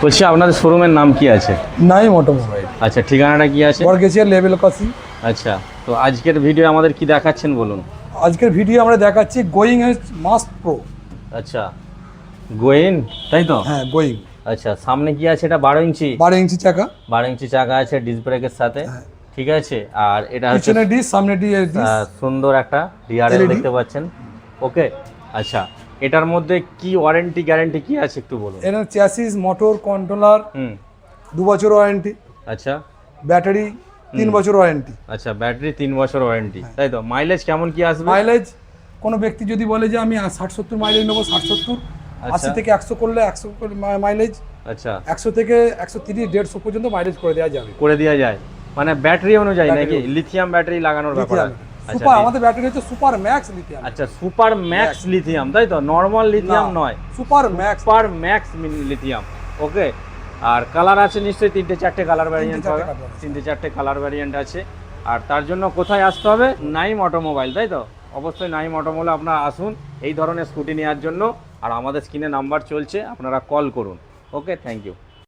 বলছি আপনাদের শোরুমের নাম কি আছে? নাইম অটোমোবাইল। আচ্ছা, ঠিকানাটা কি আছে? বরগেছিয়া লেভেল 81। আচ্ছা, তো আজকের ভিডিও আমাদের কি দেখাচ্ছেন বলুন। আজকের ভিডিও আমরা দেখাচ্ছি গোয়িং এর মাস্ক প্রো। আচ্ছা, গোয়েন তাই তো? হ্যাঁ, গোয়িং। আচ্ছা, সামনে কি আছে? এটা 12 ইঞ্চি। 12 ইঞ্চি চাকা। 12 ইঞ্চি চাকা আছে ডিস্ক ব্রেকের সাথে। ঠিক আছে, আর এটা হচ্ছে পিছনে ডিস, সামনে ডিস। সুন্দর একটা ডিআরএল LED দেখতে পাচ্ছেন। ওকে, আচ্ছা, এটার মধ্যে কি ওয়ারেন্টি গ্যারান্টি কি আছে একটু বলুন। এর চ্যাসিস, মোটর, কন্ট্রোলার 2 বছর ওয়ারেন্টি। আচ্ছা, ব্যাটারি 3 বছর ওয়ারেন্টি। আচ্ছা, ব্যাটারি 3 বছর ওয়ারেন্টি, তাই তো? মাইলেজ কেমন কি আসবে? মাইলেজ কোনো ব্যক্তি যদি বলে যে আমি 60-70 মাইলেজ নেবো, 60-70, 80 থেকে 100 করলে 100 মাইলেজ, আচ্ছা, 100 থেকে 130-150 পর্যন্ত মাইলেজ করে দেওয়া যাবে। করে দেওয়া যায়, মানে ব্যাটারি অনুযায়ী নাকি? লিথিয়াম ব্যাটারি লাগানোর ব্যাপার আছে। সুপার, আমাদের ব্যাটারি হচ্ছে সুপার ম্যাক্স লিথিয়াম। আচ্ছা, সুপার ম্যাক্স লিথিয়াম, তাই তো? নরমাল লিথিয়াম নয়, super max. Super max lithium. Okay, আর কালার আছে নিশ্চয়ই 3-4টে কালার ভ্যারিয়েন্ট হবে। 3-4টে কালার ভ্যারিয়েন্ট আছে। আর তার জন্য কোথায় আসতে হবে? নাইম অটোমোবাইল, তাই তো? অবশ্যই নাইম অটোমোবাইলে আপনারা আসুন এই ধরনের স্কুটি নেওয়ার জন্য। আর আমাদের স্ক্রিনে নাম্বার চলছে, আপনারা কল করুন। ওকে, থ্যাংক ইউ।